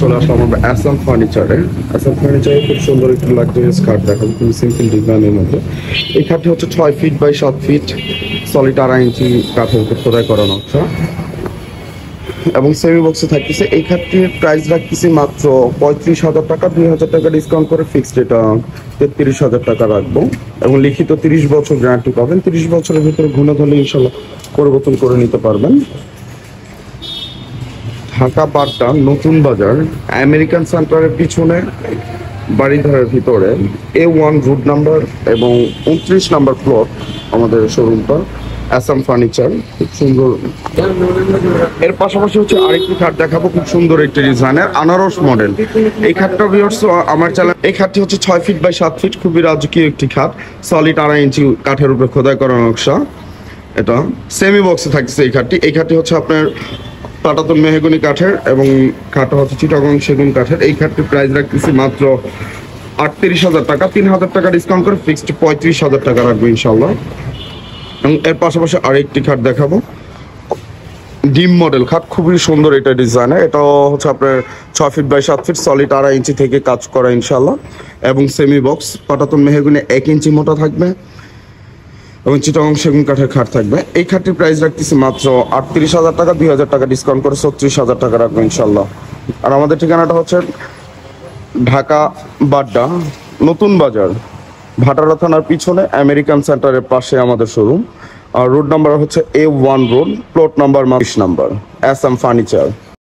চলে আসলাম আমরা অ্যাসাম ফার্নিচারে। অ্যাসাম ফার্নিচারে খুব সুন্দর একটি লাক্সারিয়াস খাট দেখাবো, খুবই সিম্পল ডিজাইনের মধ্যে। এই খাটটি হচ্ছে 6 ফিট বাই 7 ফিট, সলিড 2.5 ইঞ্চি কাঠের উপর খোদাই করা নকশা এবং সেমি বক্সে থাকতেছে। এই খাটটির প্রাইস রাখতেছি মাত্র 35,000 টাকা। 2,000 টাকা ডিসকাউন্ট করে ফিক্সড এটা 33,000 টাকা রাখবো এবং লিখিত 30 বছর গ্যারান্টি পাবেন। 30 বছরের ভিতরে ঘুণে ধরলে ইনশাল্লাহ পরিবর্তন করে নিতে পারবেন। ঢাকা বাড্ডা নতুন বাজার আমেরিকান সেন্টারের পিছনে বাড়িধারের ভিতরে A1 রুট নাম্বার এবং 29 নাম্বার প্লট আমাদের শোরুমটা অ্যাসাম ফার্নিচার। খুব সুন্দর। এর পাশাপাশি হচ্ছে আরেকটি খাট দেখাবো, খুব সুন্দর একটি ডিজাইনের আনারস মডেল। এই খাটটা ভিউয়ার্স আমার চ্যানেল। এই খাটটি হচ্ছে 6 ফিট বাই 7 ফিট, খুবই রাজকীয় একটি খাট, সলিড 2.5 ইঞ্চি কাঠের উপরে খোদাই করা নকশা। এটা সেমি বক্সে থাকছে এই খাটটি। এই খাটটি হচ্ছে আপনার পাটাতন মেহগনি কাঠের এবং খাটটা হচ্ছে চিটাগং সেগুন কাঠের। এই খাটটির প্রাইস রাখতেছি মাত্র 38,000 টাকা। 3,000 টাকা ডিসকাউন্ট করে ফিক্সড 35,000 টাকা রাখবো ইনশাল্লাহ। এবং এর পাশাপাশি আরেকটি খাট দেখাবো, ডিম মডেল খাট, খুবই সুন্দর এটা ডিজাইনের। এটা হচ্ছে আপনার 6 ফিট বাই 7 ফিট, সলিড 2.5 ইঞ্চি থেকে কাজ করা ইনশাল্লাহ এবং সেমি বক্স। পাটাতন মেহগনি 1 ইঞ্চি মোটা থাকবে এবং চিটাগং সেগুন কাঠের খাট থাকবে। এই খাটটির প্রাইস রাখতেছি মাত্র 38,000 টাকা। 2,000 টাকা ডিসকাউন্ট করে 36,000 টাকা রাখবো ইনশাল্লাহ। আর আমাদের ঠিকানাটা হচ্ছে ঢাকা বাড্ডা নতুন বাজার, ভাটারা থানার পিছনে আমেরিকান সেন্টারের পাশে আমাদের শোরুম। আর রোড নাম্বার হচ্ছে A1 road, plot number 20 number, Assam furniture.